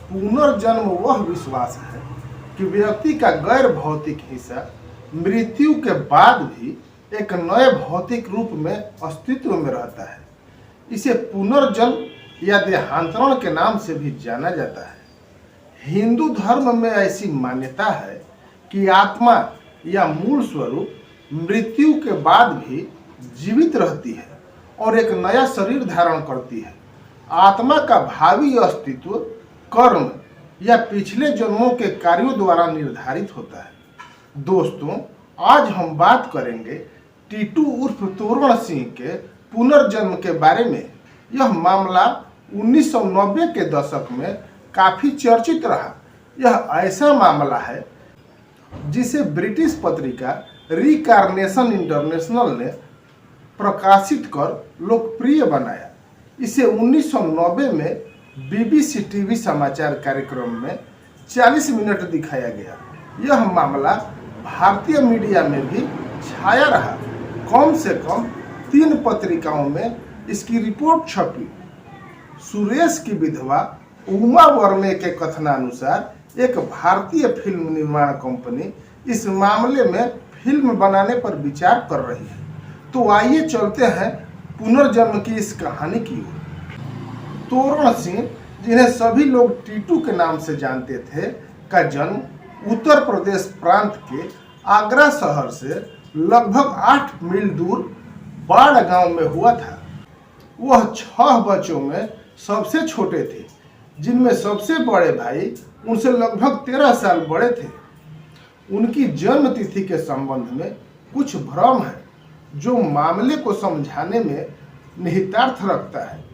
पुनर्जन्म वह विश्वास है कि व्यक्ति का गैर भौतिक हिस्सा मृत्यु के बाद भी एक नए भौतिक रूप में अस्तित्व में रहता है। इसे पुनर्जन्म या देहांतरण के नाम से भी जाना जाता है। हिंदू धर्म में ऐसी मान्यता है कि आत्मा या मूल स्वरूप मृत्यु के बाद भी जीवित रहती है और एक नया शरीर धारण करती है। आत्मा का भावी अस्तित्व कर्म या पिछले जन्मों के कार्यों द्वारा निर्धारित होता है। दोस्तों, आज हम बात करेंगे टीटू उर्फ तोरण सिंह के पुनर्जन्म के बारे में। यह मामला 1990 के दशक में काफी चर्चित रहा। यह ऐसा मामला है जिसे ब्रिटिश पत्रिका रिकार्नेशन इंटरनेशनल ने प्रकाशित कर लोकप्रिय बनाया। इसे 1990 में बीबीसी टीवी समाचार कार्यक्रम में 40 मिनट दिखाया गया। यह मामला भारतीय मीडिया में भी छाया रहा। कम से कम 3 पत्रिकाओं में इसकी रिपोर्ट छपी। सुरेश की विधवा उमा वर्मे के कथनानुसार एक भारतीय फिल्म निर्माण कंपनी इस मामले में फिल्म बनाने पर विचार कर रही है। तो आइए चलते हैं पुनर्जन्म की इस कहानी की ओर। तोरण सिंह, जिन्हें सभी लोग टीटू के नाम से जानते थे, का जन्म उत्तर प्रदेश प्रांत के आगरा शहर से लगभग 8 मील दूर बाड़ गांव में हुआ था। वह 6 बच्चों में सबसे छोटे थे, जिनमें सबसे बड़े भाई उनसे लगभग 13 साल बड़े थे। उनकी जन्म तिथि के संबंध में कुछ भ्रम है जो मामले को समझाने में निहितार्थ रखता है।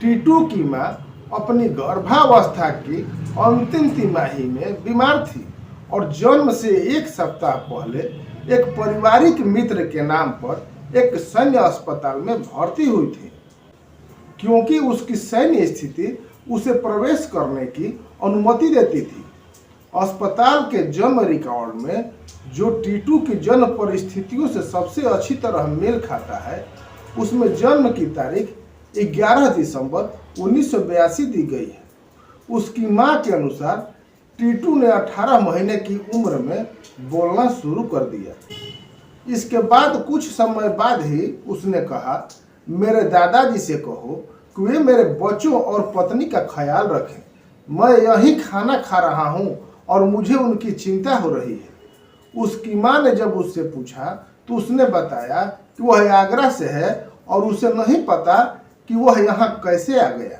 टीटू की मां अपनी गर्भावस्था की अंतिम तिमाही में बीमार थी और जन्म से 1 सप्ताह पहले एक पारिवारिक मित्र के नाम पर एक सैन्य अस्पताल में भर्ती हुई थी, क्योंकि उसकी सैन्य स्थिति उसे प्रवेश करने की अनुमति देती थी। अस्पताल के जन्म रिकॉर्ड में जो टीटू की जन्म परिस्थितियों से सबसे अच्छी तरह मेल खाता है, उसमें जन्म की तारीख 11 दिसंबर 1982 दी गई है। उसकी मां के अनुसार टीटू ने 18 महीने की उम्र में बोलना शुरू कर दिया। इसके बाद कुछ समय बाद ही उसने कहा, मेरे दादाजी से कहो कि वे मेरे बच्चों और पत्नी का ख्याल रखें। मैं यहीं खाना खा रहा हूं और मुझे उनकी चिंता हो रही है। उसकी मां ने जब उससे पूछा तो उसने बताया कि वह आगरा से है और उसे नहीं पता कि वह यहाँ कैसे आ गया।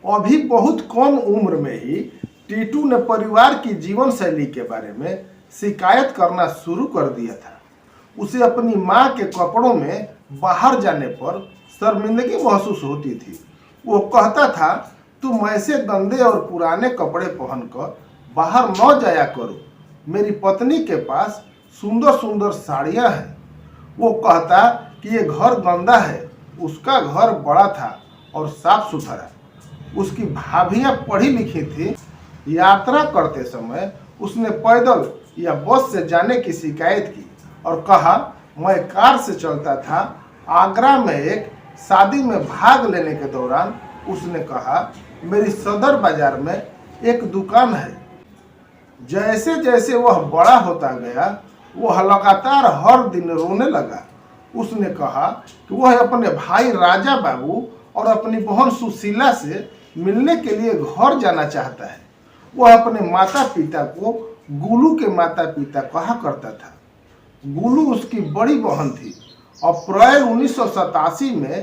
अभी बहुत कम उम्र में ही टीटू ने परिवार की जीवन शैली के बारे में शिकायत करना शुरू कर दिया था। उसे अपनी मां के कपड़ों में बाहर जाने पर शर्मिंदगी महसूस होती थी। वो कहता था, तुम ऐसे गंदे और पुराने कपड़े पहनकर बाहर न जाया करो। मेरी पत्नी के पास सुंदर सुंदर साड़ियां हैं। वो कहता कि ये घर गंदा है। उसका घर बड़ा था और साफ सुथरा। उसकी भाभियां पढ़ी लिखी थी। यात्रा करते समय उसने पैदल या बस से जाने की शिकायत की और कहा, मैं कार से चलता था। आगरा में एक शादी में भाग लेने के दौरान उसने कहा, मेरी सदर बाजार में एक दुकान है। जैसे जैसे वह बड़ा होता गया, वह लगातार हर दिन रोने लगा। उसने कहा कि वह अपने भाई राजा बाबू और अपनी बहन सुशीला से मिलने के लिए घर जाना चाहता है। वह अपने माता पिता को गुलू के माता पिता कहा करता था। गुलू उसकी बड़ी बहन थी। अप्रैल 1987 में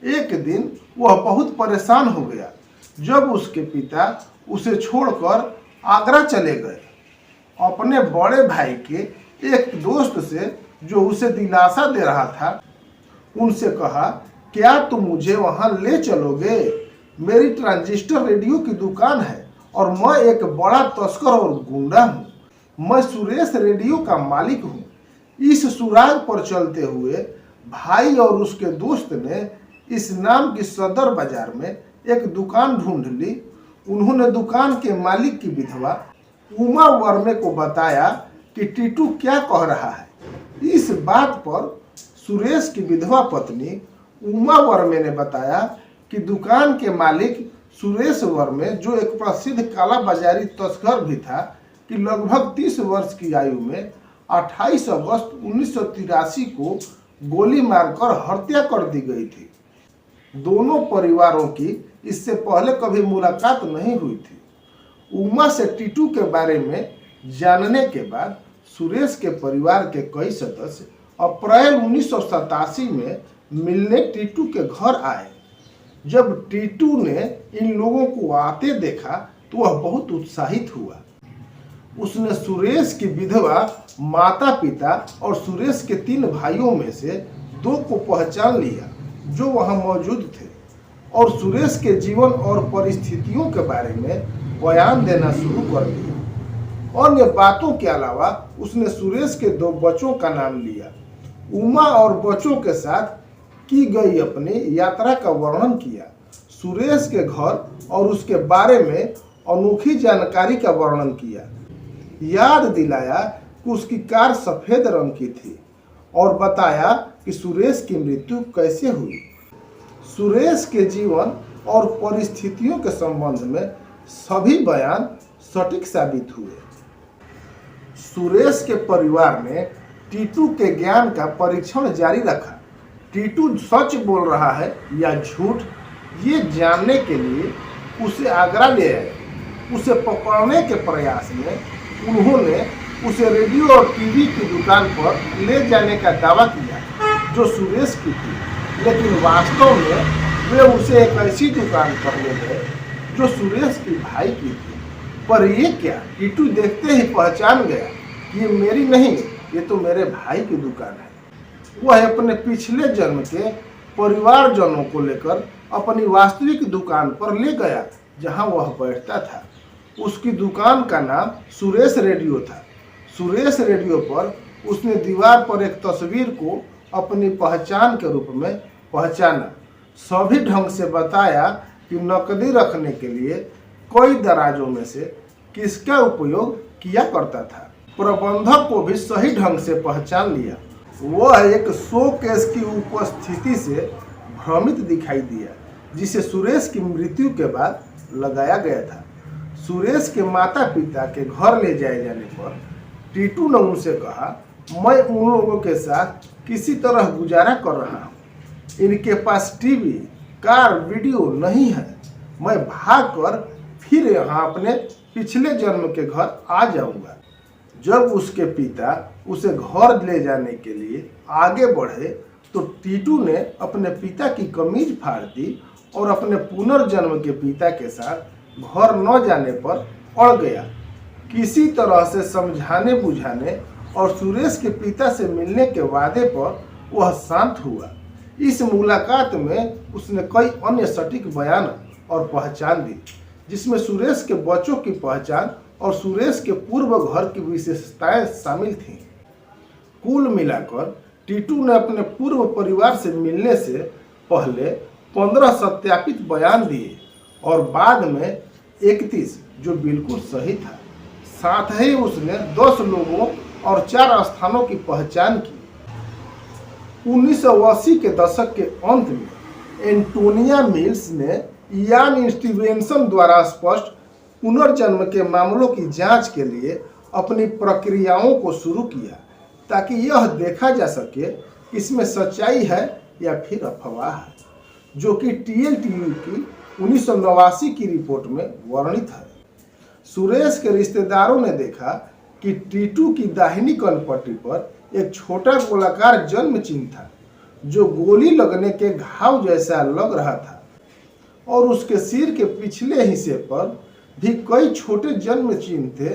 एक दिन वह बहुत परेशान हो गया जब उसके पिता उसे छोड़कर आगरा चले गए। अपने बड़े भाई के एक दोस्त से जो उसे दिलासा दे रहा था, उनसे कहा, क्या तुम मुझे वहां ले चलोगे? मेरी ट्रांजिस्टर रेडियो की दुकान है और मैं एक बड़ा तस्कर और गुंडा हूँ। मैं सुरेश रेडियो का मालिक हूँ। इस सुराग पर चलते हुए भाई और उसके दोस्त ने इस नाम की सदर बाजार में एक दुकान ढूंढ ली। उन्होंने दुकान के मालिक की विधवा उमा वर्मे को बताया कि टीटू क्या कह रहा है। इस बात पर सुरेश की विधवा पत्नी उमा वर्मे ने बताया कि दुकान के मालिक सुरेश वर्मे जो एक प्रसिद्ध काला बाजारी तस्कर भी था कि लगभग 30 वर्ष की आयु में 28 अगस्त 1983 को गोली मारकर हत्या कर दी गई थी। दोनों परिवारों की इससे पहले कभी मुलाकात नहीं हुई थी। उमा से टीटू के बारे में जानने के बाद सुरेश के परिवार के कई सदस्य अप्रैल 1987 में मिलने टीटू के घर आए। जब टीटू ने इन लोगों को आते देखा तो वह बहुत उत्साहित हुआ। उसने सुरेश की विधवा माता पिता और सुरेश के 3 भाइयों में से 2 को पहचान लिया जो वहां मौजूद थे और सुरेश के जीवन और परिस्थितियों के बारे में बयान देना शुरू कर दिया। अन्य बातों के अलावा उसने सुरेश के 2 बच्चों का नाम लिया। उमा और बच्चों के साथ की गई अपनी यात्रा का वर्णन किया। सुरेश के घर और उसके बारे में अनोखी जानकारी का वर्णन किया। याद दिलाया कि उसकी कार सफेद रंग की थी और बताया कि सुरेश की मृत्यु कैसे हुई। सुरेश के जीवन और परिस्थितियों के संबंध में सभी बयान सटीक साबित हुए। सुरेश के परिवार ने टीटू के ज्ञान का परीक्षण जारी रखा। टीटू सच बोल रहा है या झूठ, ये जानने के लिए उसे आगरा ले आए। उसे पकड़ने के प्रयास में उन्होंने उसे रेडियो और टीवी की दुकान पर ले जाने का दावा किया जो सुरेश की थी, लेकिन वास्तव में वे उसे एक ऐसी दुकान पर ले गए जो सुरेश की भाई की थी। पर ये क्या, टीटू देखते ही पहचान गया कि ये मेरी नहीं, ये तो मेरे भाई की दुकान है। वह अपने पिछले जन्म के परिवारजनों को लेकर अपनी वास्तविक दुकान पर ले गया जहां वह बैठता था। उसकी दुकान का नाम सुरेश रेडियो था। सुरेश रेडियो पर उसने दीवार पर एक तस्वीर को अपनी पहचान के रूप में पहचाना। सभी ढंग से बताया कि नकदी रखने के लिए कई दराजों में से किसका उपयोग किया करता था। प्रबंधक को भी सही ढंग से पहचान लिया। वह एक शोकेस की उपस्थिति से भ्रमित दिखाई दिया जिसे सुरेश की मृत्यु के बाद लगाया गया था। सुरेश के माता पिता के घर ले जाए जाने पर टीटू ने उनसे कहा, मैं उन लोगों के साथ किसी तरह गुजारा कर रहा हूँ। इनके पास टीवी, कार, वीडियो नहीं है। मैं भागकर फिर यहाँ अपने पिछले जन्म के घर आ जाऊंगा। जब उसके पिता उसे घर ले जाने के लिए आगे बढ़े तो टीटू ने अपने पिता की कमीज फाड़ दी और अपने पुनर्जन्म के पिता के साथ घर न जाने पर अड़ गया। किसी तरह से समझाने बुझाने और सुरेश के पिता से मिलने के वादे पर वह शांत हुआ। इस मुलाकात में उसने कई अन्य सटीक बयान और पहचान दी जिसमें सुरेश के बच्चों की पहचान और सुरेश के पूर्व घर की विशेषताएं शामिल थीं। कुल मिलाकर टीटू ने अपने पूर्व परिवार से मिलने से पहले 15 सत्यापित बयान दिए और बाद में 31 जो बिल्कुल सही था। साथ ही उसने 10 लोगों और 4 स्थानों की पहचान की। 1980 के दशक के अंत में एंटोनिया मिल्स ने इयान स्टीवेंसन द्वारा स्पष्ट पुनर्जन्म के मामलों की जांच के लिए अपनी प्रक्रियाओं को शुरू किया ताकि यह देखा जा सके इसमें सच्चाई है या फिर अफवाह है, जो कि TLTU की 1989 की रिपोर्ट में वर्णित है। सुरेश के रिश्तेदारों ने देखा कि टीटू की दाहिनी कनपट्टी पर एक छोटा गोलाकार जन्म चिन्ह था जो गोली लगने के घाव जैसा लग रहा था और उसके सिर के पिछले हिस्से पर भी कई छोटे जन्म चिन्ह थे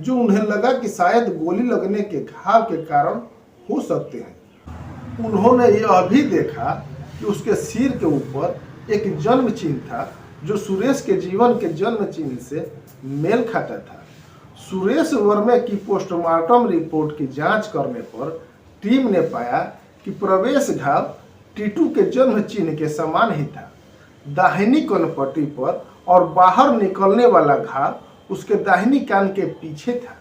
जो उन्हें लगा कि शायद गोली लगने के घाव के कारण हो सकते हैं। उन्होंने यह भी देखा कि उसके सिर के ऊपर एक जन्म चिन्ह था जो सुरेश के जीवन के जन्म चिन्ह से मेल खाता था। सुरेश वर्मे की पोस्टमार्टम रिपोर्ट की जांच करने पर टीम ने पाया कि प्रवेश घाव टीटू के जन्म चिन्ह के समान ही था। दाहिनी कनपट्टी पर और बाहर निकलने वाला घाव उसके दाहिनी कान के पीछे था।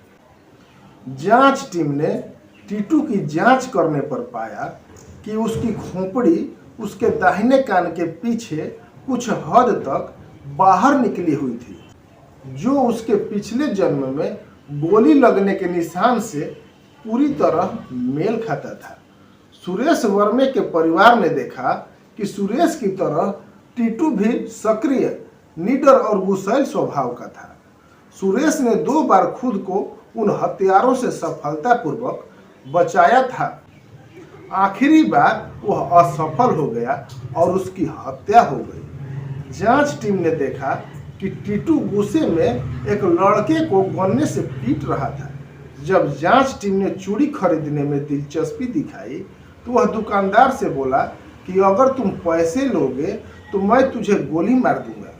जांच टीम ने टीटू की जांच करने पर पाया कि उसकी खोपड़ी उसके दाहिने कान के पीछे कुछ हद तक बाहर निकली हुई थी, जो उसके पिछले जन्म में गोली लगने के निशान से पूरी तरह मेल खाता था। सुरेश वर्मे के परिवार ने देखा कि सुरेश की तरह टीटू भी सक्रिय, निडर और गुस्सैल स्वभाव का था। सुरेश ने 2 बार खुद को उन हत्यारों से सफलतापूर्वक बचाया था। आखिरी बार वह असफल हो गया और उसकी हत्या हो गई। जांच टीम ने देखा कि टीटू गुस्से में एक लड़के को गन्ने से पीट रहा था। जब जांच टीम ने चूड़ी खरीदने में दिलचस्पी दिखाई तो वह दुकानदार से बोला कि अगर तुम पैसे लोगे तो मैं तुझे गोली मार दूंगा।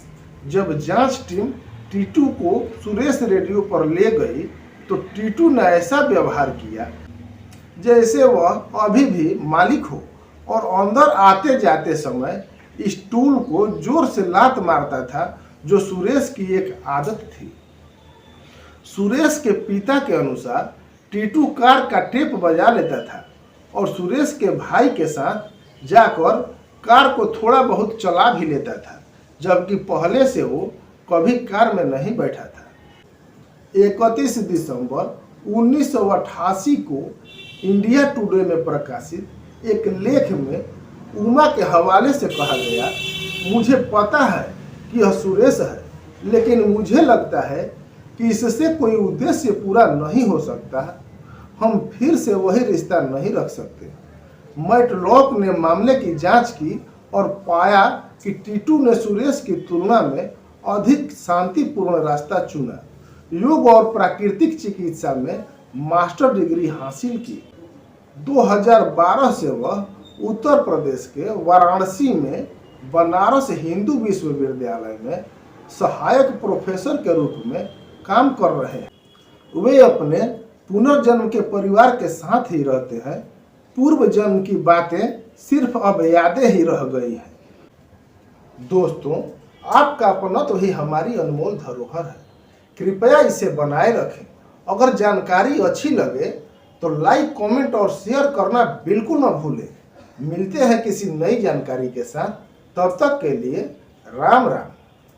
जब जांच टीम टीटू को सुरेश रेडियो पर ले गई तो टीटू ने ऐसा व्यवहार किया जैसे वह अभी भी मालिक हो और अंदर आते जाते समय स्टूल को जोर से लात मारता था, जो सुरेश की एक आदत थी। सुरेश के पिता के अनुसार टीटू कार का टेप बजा लेता था और सुरेश के भाई के साथ जाकर कार को थोड़ा बहुत चला भी लेता था, जबकि पहले से वो कभी कार में नहीं बैठा था। 31 दिसंबर 1988 को इंडिया टुडे में प्रकाशित एक लेख में उमा के हवाले से कहा गया, मुझे पता है कि यह सुरेश है, लेकिन मुझे लगता है कि इससे कोई उद्देश्य पूरा नहीं हो सकता। हम फिर से वही रिश्ता नहीं रख सकते। मैटलॉक ने मामले की जांच की और पाया कि टीटू ने सुरेश की तुलना में अधिक शांतिपूर्ण रास्ता चुना। योग और प्राकृतिक चिकित्सा में मास्टर डिग्री हासिल की। 2012 से वह उत्तर प्रदेश के वाराणसी में बनारस हिंदू विश्वविद्यालय में सहायक प्रोफेसर के रूप में काम कर रहे हैं। वे अपने पुनर्जन्म के परिवार के साथ ही रहते हैं। पूर्व जन्म की बातें सिर्फ अब यादें ही रह गई हैं। दोस्तों, आपका अपनत्व ही हमारी अनमोल धरोहर है। कृपया इसे बनाए रखें। अगर जानकारी अच्छी लगे तो लाइक, कमेंट और शेयर करना बिल्कुल न भूलें। मिलते हैं किसी नई जानकारी के साथ। तब तक के लिए राम राम।